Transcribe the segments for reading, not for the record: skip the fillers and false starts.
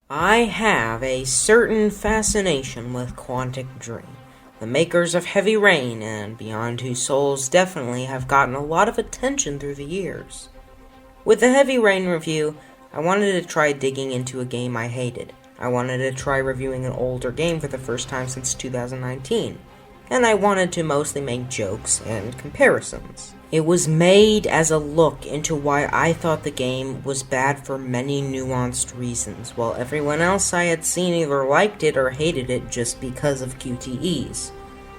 I have a certain fascination with Quantic Dream. The makers of Heavy Rain and Beyond Two Souls definitely have gotten a lot of attention through the years. With the Heavy Rain review, I wanted to try digging into a game I hated. I wanted to try reviewing an older game for the first time since 2019. And I wanted to mostly make jokes and comparisons. It was made as a look into why I thought the game was bad for many nuanced reasons, while everyone else I had seen either liked it or hated it just because of QTEs.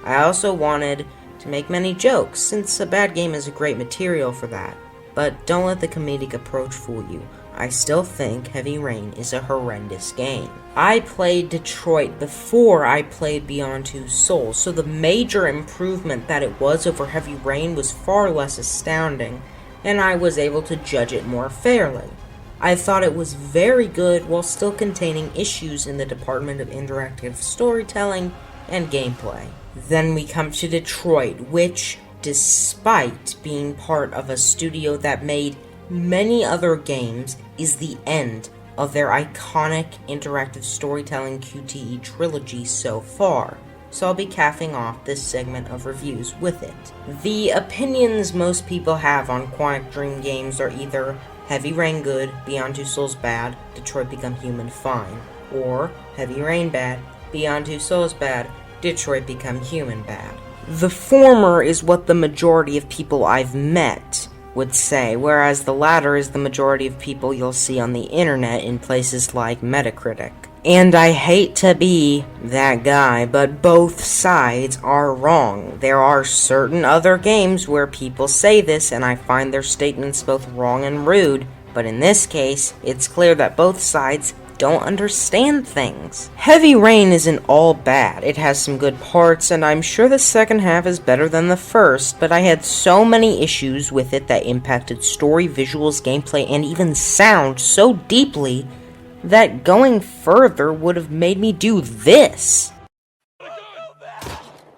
I also wanted to make many jokes, since a bad game is a great material for that. But don't let the comedic approach fool you. I still think Heavy Rain is a horrendous game. I played Detroit before I played Beyond Two Souls, so the major improvement that it was over Heavy Rain was far less astounding, and I was able to judge it more fairly. I thought it was very good while still containing issues in the department of interactive storytelling and gameplay. Then we come to Detroit, which, despite being part of a studio that made many other games, is the end of their iconic interactive storytelling QTE trilogy so far, so I'll be capping off this segment of reviews with it. The opinions most people have on Quantic Dream games are either Heavy Rain good, Beyond Two Souls bad, Detroit Become Human fine, or Heavy Rain bad, Beyond Two Souls bad, Detroit Become Human bad. The former is what the majority of people I've met would say, whereas the latter is the majority of people you'll see on the internet in places like Metacritic. And I hate to be that guy, but both sides are wrong. There are certain other games where people say this, and I find their statements both wrong and rude, but in this case, it's clear that both sides don't understand things. Heavy Rain isn't all bad. It has some good parts, and I'm sure the second half is better than the first, but I had so many issues with it that impacted story, visuals, gameplay, and even sound so deeply that going further would have made me do this.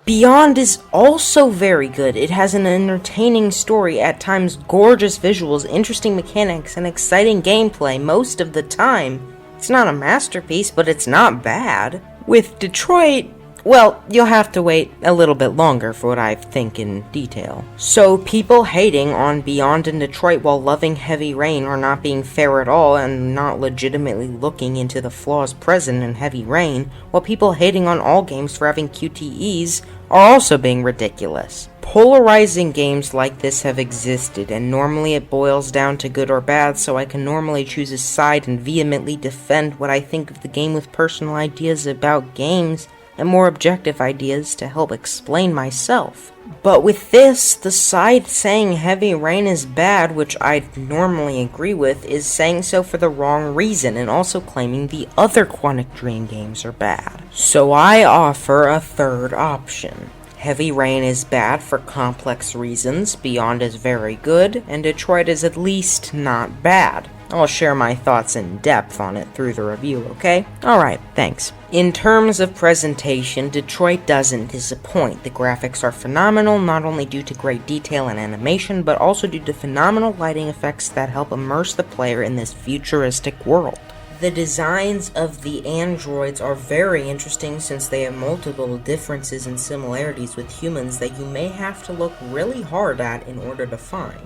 Beyond is also very good. It has an entertaining story, at times gorgeous visuals, interesting mechanics, and exciting gameplay most of the time. It's not a masterpiece, but it's not bad. With Detroit, well, you'll have to wait a little bit longer for what I think in detail. So people hating on Beyond and Detroit while loving Heavy Rain are not being fair at all and not legitimately looking into the flaws present in Heavy Rain, while people hating on all games for having QTEs are also being ridiculous. Polarizing games like this have existed, and normally it boils down to good or bad, so I can normally choose a side and vehemently defend what I think of the game with personal ideas about games and more objective ideas to help explain myself. But with this, the side saying Heavy Rain is bad, which I'd normally agree with, is saying so for the wrong reason and also claiming the other Quantic Dream games are bad. So I offer a third option. Heavy Rain is bad for complex reasons, Beyond is very good, and Detroit is at least not bad. I'll share my thoughts in depth on it through the review, okay? Alright, thanks. In terms of presentation, Detroit doesn't disappoint. The graphics are phenomenal, not only due to great detail and animation, but also due to phenomenal lighting effects that help immerse the player in this futuristic world. The designs of the androids are very interesting since they have multiple differences and similarities with humans that you may have to look really hard at in order to find.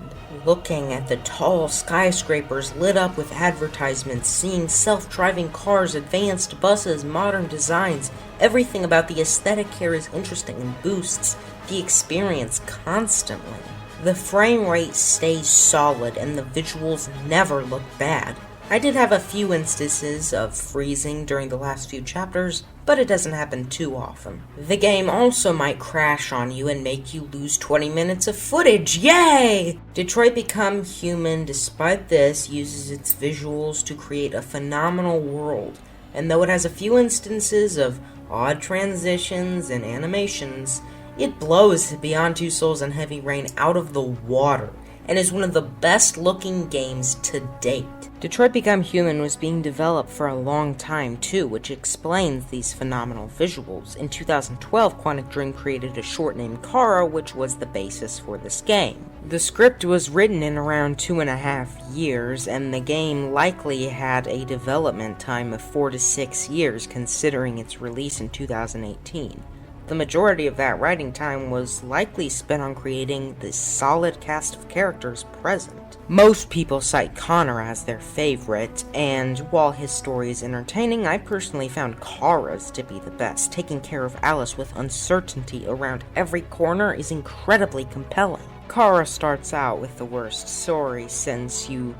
Looking at the tall skyscrapers lit up with advertisements, seeing self-driving cars, advanced buses, modern designs, everything about the aesthetic here is interesting and boosts the experience constantly. The frame rate stays solid and the visuals never look bad. I did have a few instances of freezing during the last few chapters, but it doesn't happen too often. The game also might crash on you and make you lose 20 minutes of footage, yay! Detroit Become Human, despite this, uses its visuals to create a phenomenal world, and though it has a few instances of odd transitions and animations, it blows Beyond Two Souls and Heavy Rain out of the water. and is one of the best looking games to date. Detroit Become Human was being developed for a long time too, which explains these phenomenal visuals. In 2012, Quantic Dream created a short named Kara, which was the basis for this game. The script was written in around 2.5 years, and the game likely had a development time of 4 to 6 years considering its release in 2018. The majority of that writing time was likely spent on creating the solid cast of characters present. Most people cite Connor as their favorite, and while his story is entertaining, I personally found Kara's to be the best. Taking care of Alice with uncertainty around every corner is incredibly compelling. Kara starts out with the worst story since you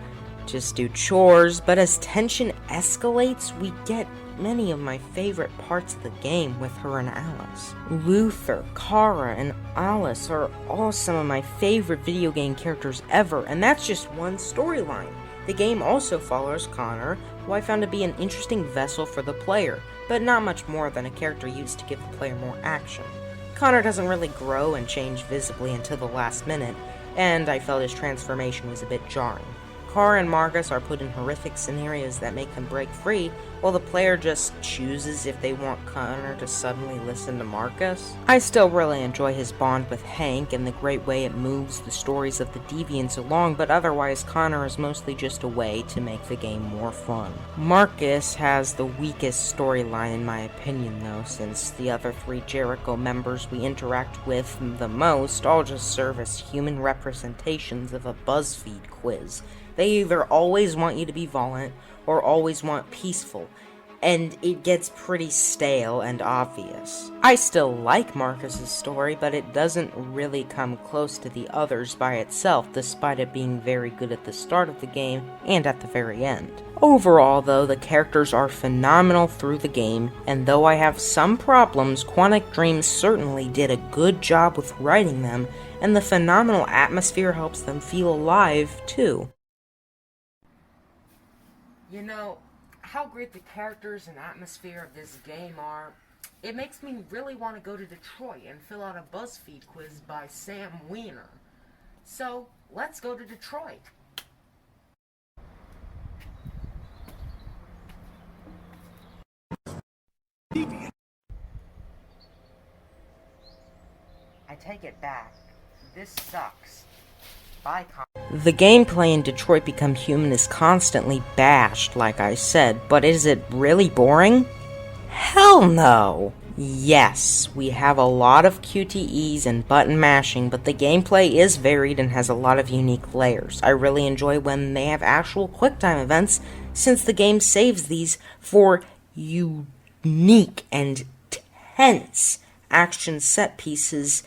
just do chores, but as tension escalates, we get many of my favorite parts of the game with her and Alice. Luther, Kara, and Alice are all some of my favorite video game characters ever, and that's just one storyline. The game also follows Connor, who I found to be an interesting vessel for the player, but not much more than a character used to give the player more action. Connor doesn't really grow and change visibly until the last minute, and I felt his transformation was a bit jarring. Kara and Marcus are put in horrific scenarios that make them break free, while the player just chooses if they want Connor to suddenly listen to Marcus. I still really enjoy his bond with Hank and the great way it moves the stories of the deviants along, but otherwise Connor is mostly just a way to make the game more fun. Marcus has the weakest storyline in my opinion though, since the other 3 Jericho members we interact with the most all just serve as human representations of a BuzzFeed quiz. They either always want you to be violent or always want peaceful, and it gets pretty stale and obvious. I still like Marcus's story, but it doesn't really come close to the others by itself, despite it being very good at the start of the game and at the very end. Overall, though, the characters are phenomenal through the game, and though I have some problems, Quantic Dream certainly did a good job with writing them, and the phenomenal atmosphere helps them feel alive, too. You know, how great the characters and atmosphere of this game are, it makes me really want to go to Detroit and fill out a BuzzFeed quiz by Sam Wiener. So, let's go to Detroit. I take it back. This sucks. The gameplay in Detroit Become Human is constantly bashed, like I said, but is it really boring? Hell no! Yes, we have a lot of QTEs and button mashing, but the gameplay is varied and has a lot of unique layers. I really enjoy when they have actual QuickTime events, since the game saves these for unique and tense action set pieces,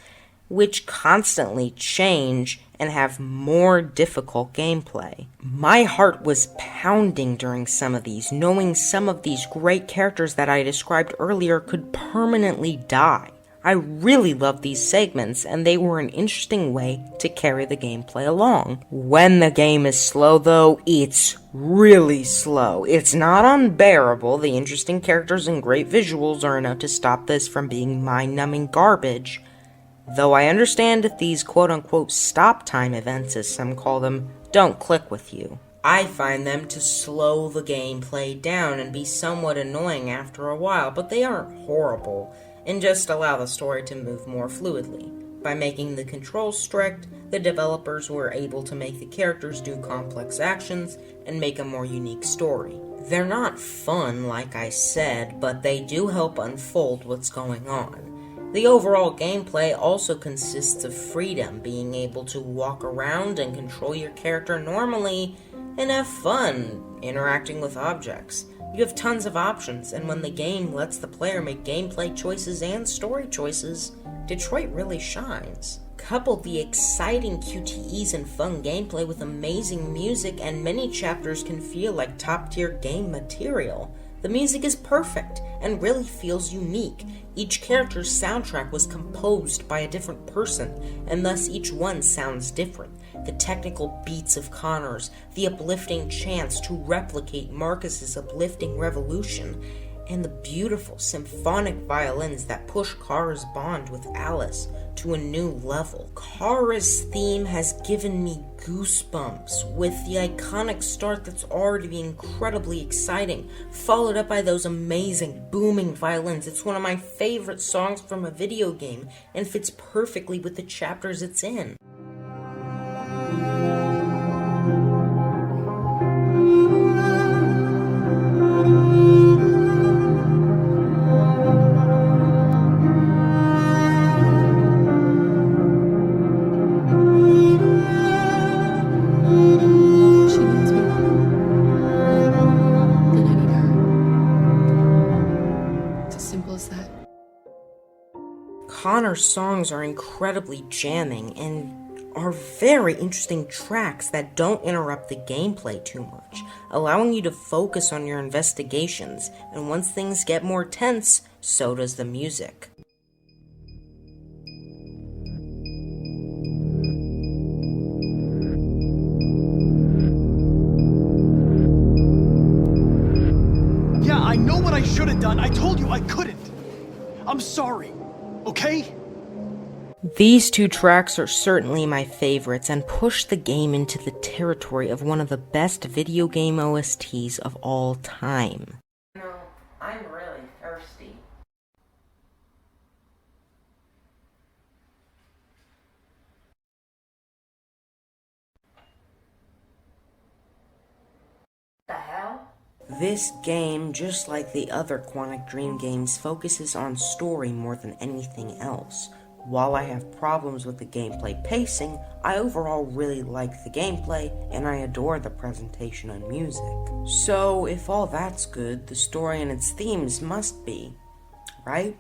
which constantly change and have more difficult gameplay. My heart was pounding during some of these, knowing some of these great characters that I described earlier could permanently die. I really loved these segments, and they were an interesting way to carry the gameplay along. When the game is slow, though, it's really slow. It's not unbearable. The interesting characters and great visuals are enough to stop this from being mind-numbing garbage. Though I understand if these quote-unquote stop-time events, as some call them, don't click with you. I find them to slow the gameplay down and be somewhat annoying after a while, but they aren't horrible, and just allow the story to move more fluidly. By making the controls strict, the developers were able to make the characters do complex actions and make a more unique story. They're not fun, like I said, but they do help unfold what's going on. The overall gameplay also consists of freedom, being able to walk around and control your character normally and have fun interacting with objects. You have tons of options, and when the game lets the player make gameplay choices and story choices, Detroit really shines. Couple the exciting QTEs and fun gameplay with amazing music, and many chapters can feel like top-tier game material. The music is perfect and really feels unique. Each character's soundtrack was composed by a different person, and thus each one sounds different. The technical beats of Connor's, the uplifting chants to replicate Marcus's uplifting revolution, and the beautiful symphonic violins that push Kara's bond with Alice to a new level. Kara's theme has given me goosebumps, with the iconic start that's already incredibly exciting, followed up by those amazing booming violins. It's one of my favorite songs from a video game, and fits perfectly with the chapters it's in. Connor's songs are incredibly jamming and are very interesting tracks that don't interrupt the gameplay too much, allowing you to focus on your investigations, and once things get more tense, so does the music. Yeah, I know what I should have done. I told you I couldn't. I'm sorry. Okay? These two tracks are certainly my favorites and push the game into the territory of one of the best video game OSTs of all time. No, I'm really thirsty. The hell? This game, just like the other Quantic Dream games, focuses on story more than anything else. While I have problems with the gameplay pacing, I overall really like the gameplay, and I adore the presentation and music. So, if all that's good, the story and its themes must be, right?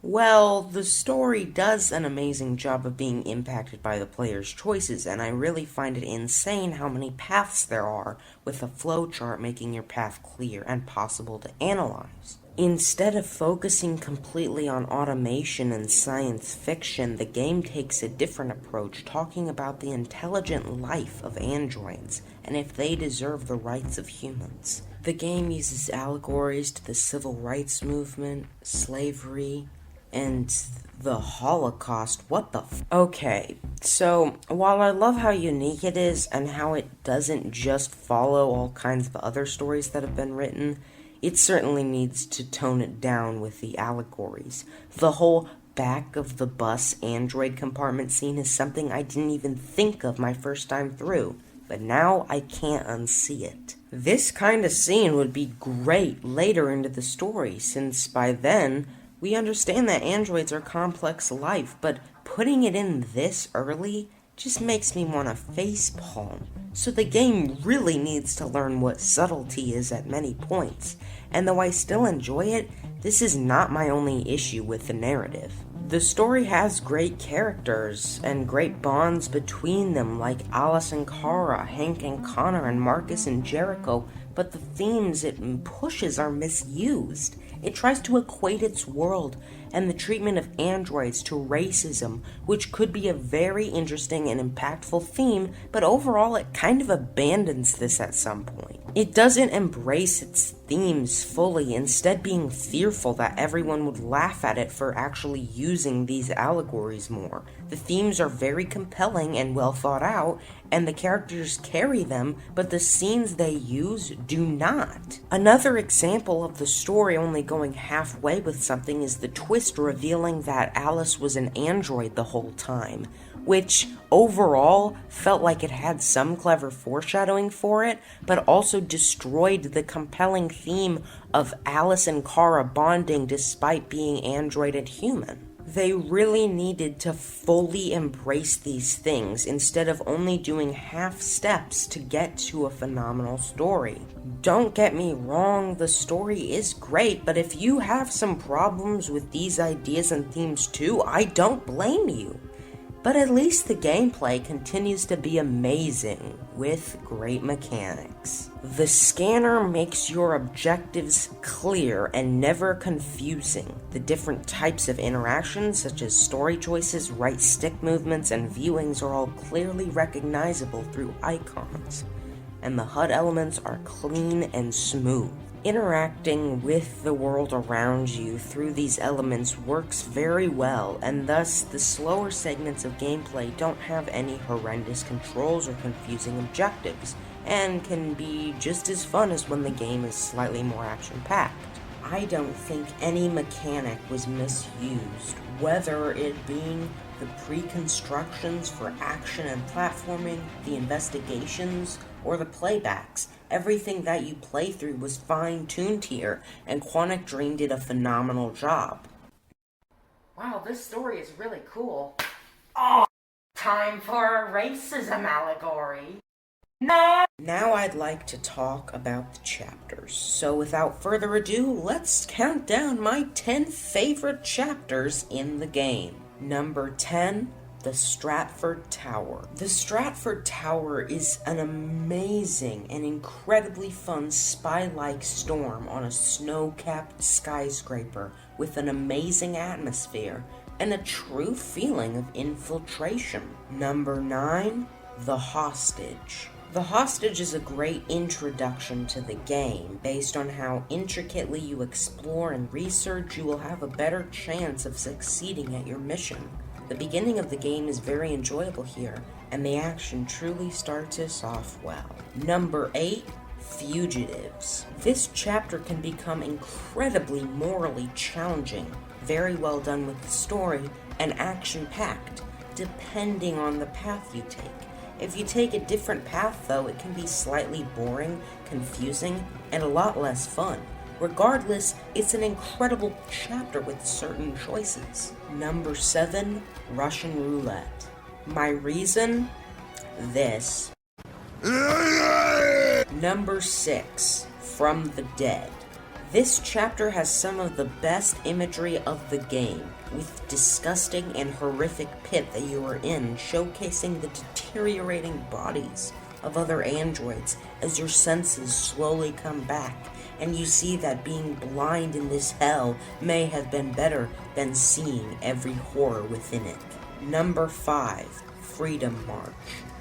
Well, the story does an amazing job of being impacted by the player's choices, and I really find it insane how many paths there are, with a flowchart making your path clear and possible to analyze. Instead of focusing completely on automation and science fiction, the game takes a different approach, talking about the intelligent life of androids, and if they deserve the rights of humans. The game uses allegories to the civil rights movement, slavery, and the Holocaust. What the Okay, so while I love how unique it is and how it doesn't just follow all kinds of other stories that have been written, it certainly needs to tone it down with the allegories. The whole back of the bus android compartment scene is something I didn't even think of my first time through, but now I can't unsee it. This kind of scene would be great later into the story, since by then we understand that androids are complex life, but putting it in this early just makes me want to facepalm. So the game really needs to learn what subtlety is at many points, and though I still enjoy it, this is not my only issue with the narrative. The story has great characters, and great bonds between them, like Alice and Kara, Hank and Connor, and Marcus and Jericho, but the themes it pushes are misused. It tries to equate its world and the treatment of androids to racism, which could be a very interesting and impactful theme, but overall it kind of abandons this at some point. It doesn't embrace its themes fully, instead being fearful that everyone would laugh at it for actually using these allegories more. The themes are very compelling and well thought out, and the characters carry them, but the scenes they use do not. Another example of the story only going halfway with something is the twist revealing that Alice was an android the whole time, which overall felt like it had some clever foreshadowing for it, but also destroyed the compelling theme of Alice and Kara bonding despite being android and human. They really needed to fully embrace these things instead of only doing half steps to get to a phenomenal story. Don't get me wrong, the story is great, but if you have some problems with these ideas and themes too, I don't blame you. But at least the gameplay continues to be amazing, with great mechanics. The scanner makes your objectives clear and never confusing. The different types of interactions, such as story choices, right stick movements, and viewings are all clearly recognizable through icons. And the HUD elements are clean and smooth. Interacting with the world around you through these elements works very well, and thus the slower segments of gameplay don't have any horrendous controls or confusing objectives, and can be just as fun as when the game is slightly more action-packed. I don't think any mechanic was misused, whether it being the pre-constructions for action and platforming, the investigations, or the playbacks. Everything that you play through was fine-tuned here, and Quantic Dream did a phenomenal job. Wow, this story is really cool. Oh, time for a racism allegory. No! Now I'd like to talk about the chapters. So without further ado, let's count down my 10 favorite chapters in the game. Number 10, the Stratford Tower. The Stratford Tower is an amazing and incredibly fun spy-like storm on a snow-capped skyscraper with an amazing atmosphere and a true feeling of infiltration. Number 9, the Hostage. The Hostage is a great introduction to the game. Based on how intricately you explore and research, you will have a better chance of succeeding at your mission. The beginning of the game is very enjoyable here, and the action truly starts us off well. Number 8, Fugitives. This chapter can become incredibly morally challenging, very well done with the story, and action-packed, depending on the path you take. If you take a different path, though, it can be slightly boring, confusing, and a lot less fun. Regardless, it's an incredible chapter with certain choices. Number 7, Russian Roulette. My reason? This. Number 6, From the Dead. This chapter has some of the best imagery of the game, with disgusting and horrific pit that you are in, showcasing the deteriorating bodies of other androids as your senses slowly come back, and you see that being blind in this hell may have been better than seeing every horror within it. Number 5, Freedom March.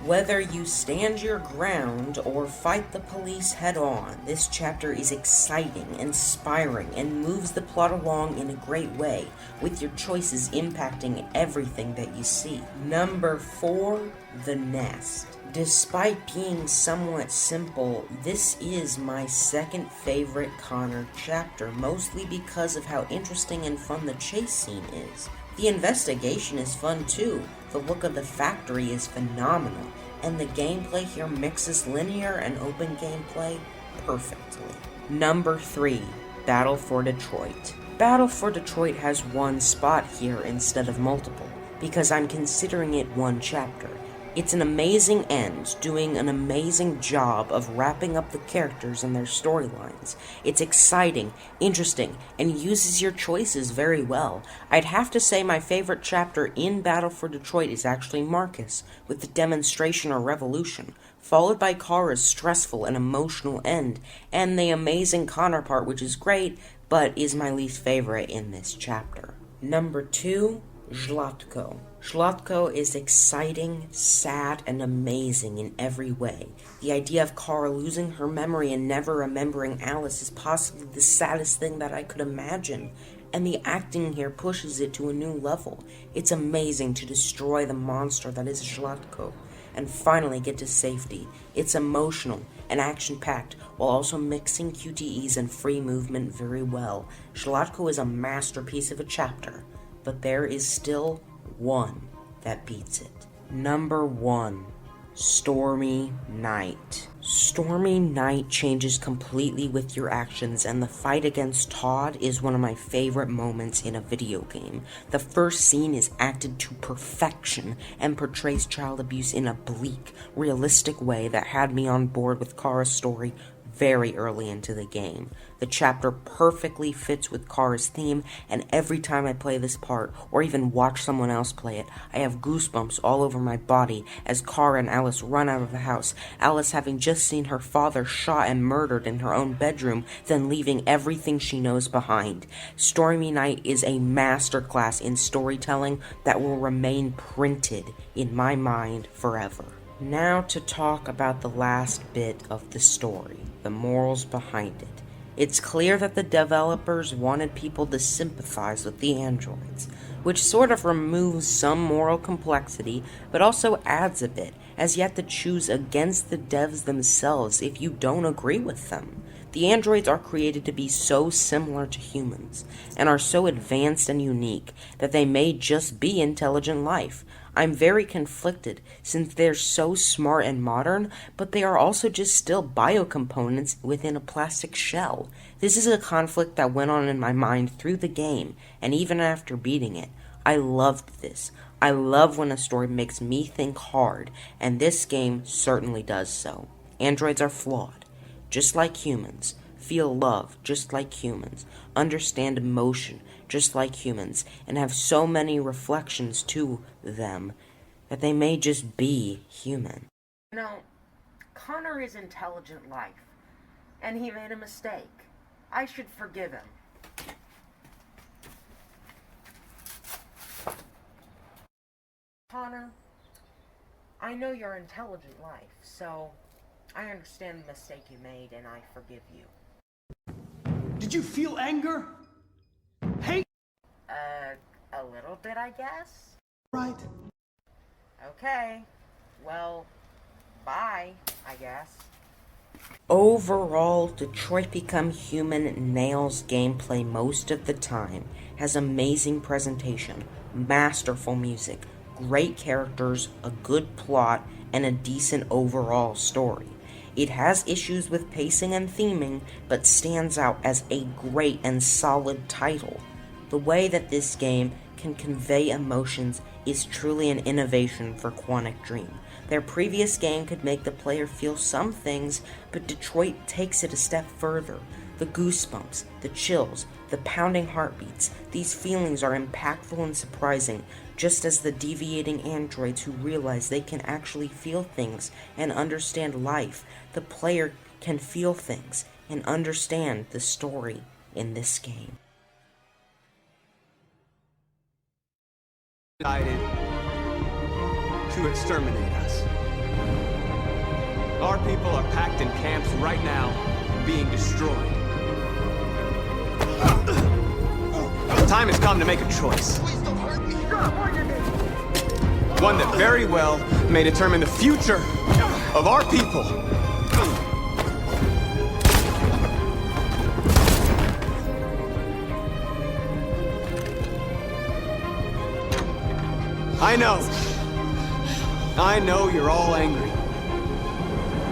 Whether you stand your ground or fight the police head-on, this chapter is exciting, inspiring, and moves the plot along in a great way, with your choices impacting everything that you see. Number 4, The Nest. Despite being somewhat simple, this is my second favorite Connor chapter, mostly because of how interesting and fun the chase scene is. The investigation is fun too, the look of the factory is phenomenal, and the gameplay here mixes linear and open gameplay perfectly. Number 3, Battle for Detroit. Battle for Detroit has one spot here instead of multiple, because I'm considering it one chapter. It's an amazing end, doing an amazing job of wrapping up the characters and their storylines. It's exciting, interesting, and uses your choices very well. I'd have to say my favorite chapter in Battle for Detroit is actually Marcus, with the demonstration or revolution, followed by Kara's stressful and emotional end, and the amazing Connor part, which is great, but is my least favorite in this chapter. Number 2, Zlatko. Zlatko is exciting, sad, and amazing in every way. The idea of Kara losing her memory and never remembering Alice is possibly the saddest thing that I could imagine, and the acting here pushes it to a new level. It's amazing to destroy the monster that is Zlatko, and finally get to safety. It's emotional and action-packed, while also mixing QTEs and free movement very well. Zlatko is a masterpiece of a chapter, but there is still one that beats it. Number 1, Stormy Night. Stormy Night changes completely with your actions, and the fight against Todd is one of my favorite moments in a video game. The first scene is acted to perfection and portrays child abuse in a bleak, realistic way that had me on board with Kara's story very early into the game. The chapter perfectly fits with Kara's theme, and every time I play this part, or even watch someone else play it, I have goosebumps all over my body as Kara and Alice run out of the house, Alice having just seen her father shot and murdered in her own bedroom, then leaving everything she knows behind. Stormy Night is a masterclass in storytelling that will remain printed in my mind forever. Now to talk about the last bit of the story, the morals behind it. It's clear that the developers wanted people to sympathize with the androids, which sort of removes some moral complexity, but also adds a bit, as you have to choose against the devs themselves if you don't agree with them. The androids are created to be so similar to humans, and are so advanced and unique, that they may just be intelligent life. I'm very conflicted, since they're so smart and modern, but they are also just still biocomponents within a plastic shell. This is a conflict that went on in my mind through the game, and even after beating it. I loved this. I love when a story makes me think hard, and this game certainly does so. Androids are flawed, just like humans, feel love just like humans, understand emotion just like humans, and have so many reflections to them that they may just be human. Connor is intelligent life, and he made a mistake. I should forgive him. Connor, I know you're intelligent life, so I understand the mistake you made, and I forgive you. Did you feel anger? Hate? A little bit, I guess? Right. Okay. Well, bye, I guess. Overall, Detroit Become Human nails gameplay most of the time, has amazing presentation, masterful music, great characters, a good plot, and a decent overall story. It has issues with pacing and theming, but stands out as a great and solid title. The way that this game can convey emotions is truly an innovation for Quantic Dream. Their previous game could make the player feel some things, but Detroit takes it a step further. The goosebumps, the chills, the pounding heartbeats, these feelings are impactful and surprising, just as the deviating androids who realize they can actually feel things and understand life. The player can feel things and understand the story in this game. Decided to exterminate us. Our people are packed in camps right now, being destroyed. The time has come to make a choice. Please don't hurt me. One that very well may determine the future of our people. I know you're all angry.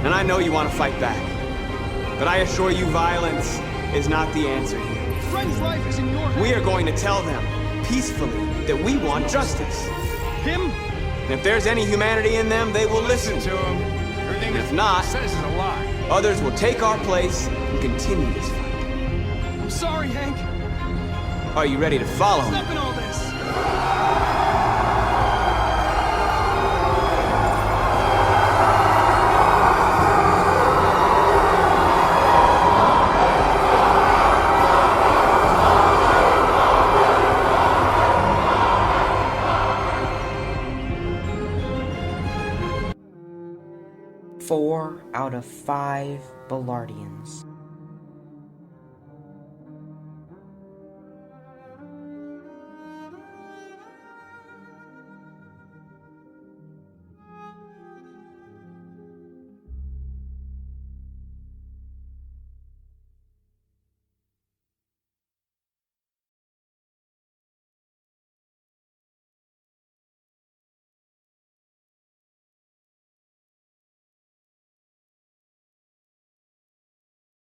And I know you want to fight back. But I assure you violence is not the answer here. Friend's life is in your hands. We are going to tell them, peacefully, that we want justice. Him? And if there's any humanity in them, they will listen to him. Everything If not, says is a lie. others will take our place and continue this fight. I'm sorry, Hank. Are you ready to follow me? Stop in all this. Four out of 5 Ballardians.